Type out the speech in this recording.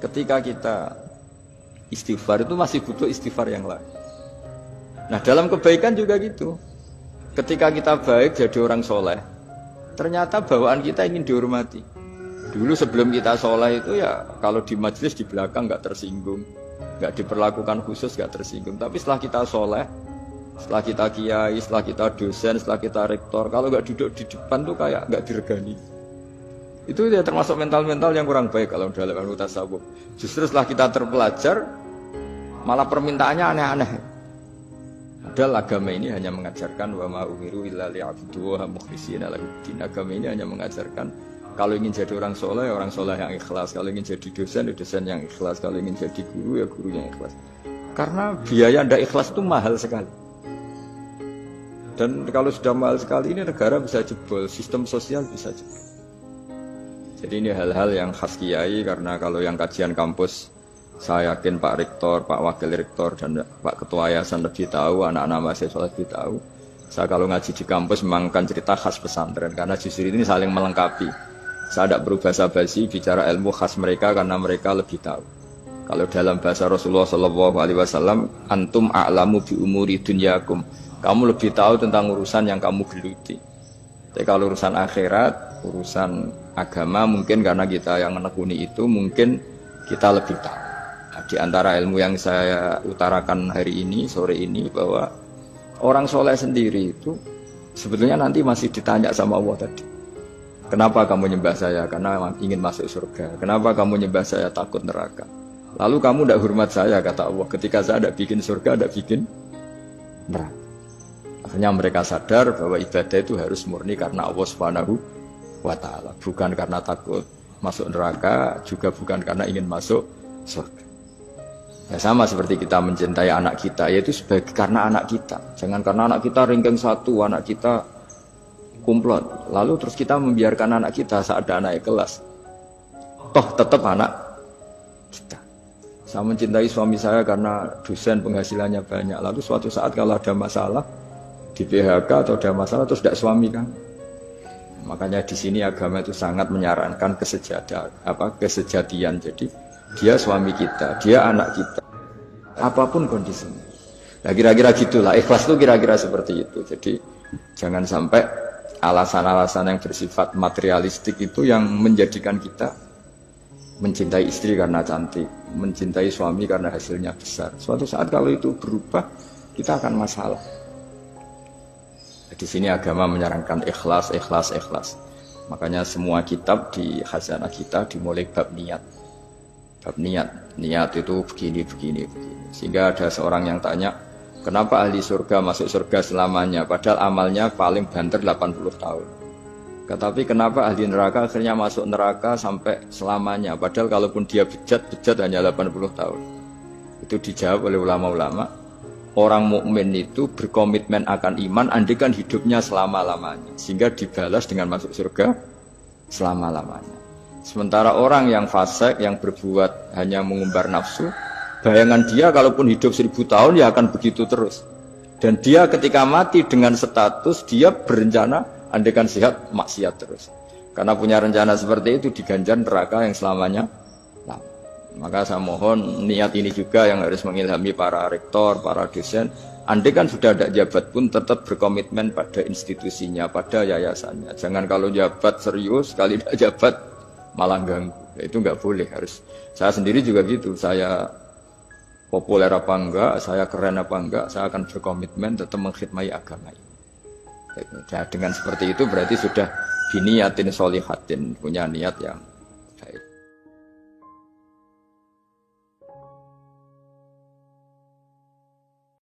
Ketika kita istighfar itu masih butuh istighfar yang lain. Nah dalam kebaikan juga gitu. Ketika kita baik jadi orang soleh, ternyata bawaan kita ingin dihormati. Dulu sebelum kita soleh itu ya kalau di majelis di belakang nggak tersinggung, nggak diperlakukan khusus, nggak tersinggung. Tapi setelah kita soleh, setelah kita kiai, setelah kita dosen, setelah kita rektor, kalau nggak duduk di depan tuh kayak nggak diregani. Itu ya termasuk mental-mental yang kurang baik kalau dalam ilmu tasawuf. Justru setelah kita terpelajar, malah permintaannya aneh-aneh. Padahal agama ini hanya mengajarkan wa ma umiru illa liya'budu wa mukhlishina lahuddin. Agama ini hanya mengajarkan kalau ingin jadi orang soleh yang ikhlas. Kalau ingin jadi dosen, ya dosen yang ikhlas. Kalau ingin jadi guru, ya guru yang ikhlas. Karena biaya ndak ikhlas itu mahal sekali. Dan kalau sudah mahal sekali ini negara bisa jebol, sistem sosial bisa jebol. Jadi ini hal-hal yang khas kiai, karena kalau yang kajian kampus saya yakin Pak Rektor, Pak Wakil Rektor, dan Pak Ketua Yayasan lebih tahu, anak-anak mahasiswa lebih tahu. Saya kalau ngaji di kampus memang kan cerita khas pesantren, karena justru ini saling melengkapi. Saya tidak berbahasa basi bicara ilmu khas mereka karena mereka lebih tahu. Kalau dalam bahasa Rasulullah SAW, antum a'lamu bi umuri dunyakum. Kamu lebih tahu tentang urusan yang kamu geluti. Tapi kalau urusan akhirat, urusan agama mungkin karena kita yang menekuni itu mungkin kita lebih tahu. Nah, di antara ilmu yang saya utarakan hari ini, sore ini, bahwa orang soleh sendiri itu sebetulnya nanti masih ditanya sama Allah tadi. Kenapa kamu nyembah saya? Karena ingin masuk surga. Kenapa kamu nyembah saya? Takut neraka. Lalu kamu tidak hormat saya, kata Allah. Ketika saya tidak bikin surga, tidak bikin neraka. Akhirnya mereka sadar bahwa ibadah itu harus murni karena Allah Subhanahu wa ta'ala, bukan karena takut masuk neraka, juga bukan karena ingin masuk surga. Ya sama seperti kita mencintai anak kita, yaitu sebagai karena anak kita. Jangan karena anak kita ringkeng satu, anak kita kumplot, lalu terus kita membiarkan anak kita saat ada anak kelas. Toh tetap anak kita. Saya mencintai suami saya karena dosen penghasilannya banyak, lalu suatu saat kalau ada masalah di PHK atau ada masalah terus tidak suami kan. Makanya di sini agama itu sangat menyarankan kesejatian. Jadi dia suami kita, dia anak kita, apapun kondisinya. Nah kira-kira gitulah, ikhlas itu kira-kira seperti itu. Jadi jangan sampai alasan-alasan yang bersifat materialistik itu yang menjadikan kita mencintai istri karena cantik, mencintai suami karena hasilnya besar. Suatu saat kalau itu berubah, kita akan masalah. Di sini agama menyarankan ikhlas. Makanya semua kitab di khazanah kita dimulai bab niat. Bab niat itu begini. Sehingga ada seorang yang tanya, kenapa ahli surga masuk surga selamanya? Padahal amalnya paling banter 80 tahun. Tetapi kenapa ahli neraka akhirnya masuk neraka sampai selamanya? Padahal kalaupun dia bejat hanya 80 tahun. Itu dijawab oleh ulama-ulama. Orang mukmin itu berkomitmen akan iman andikan hidupnya selama-lamanya, sehingga dibalas dengan masuk surga selama-lamanya. Sementara orang yang fasik, yang berbuat hanya mengumbar nafsu, bayangan dia kalaupun hidup 1000 tahun ya akan begitu terus. Dan dia ketika mati dengan status dia berencana andikan sehat maksiat terus. Karena punya rencana seperti itu diganjar neraka yang selamanya lama. Maka saya mohon niat ini juga yang harus mengilhami para rektor, para dosen. Andai kan sudah ada jabat pun tetap berkomitmen pada institusinya, pada yayasannya. Jangan kalau jabat serius, kali tidak jabat malah ganggu. Itu nggak boleh. Harus. Saya sendiri juga gitu. Saya populer apa enggak, saya keren apa enggak, saya akan berkomitmen tetap mengkhidmati agama ini. Nah, dengan seperti itu berarti sudah biniyatin solihatin, punya niat yang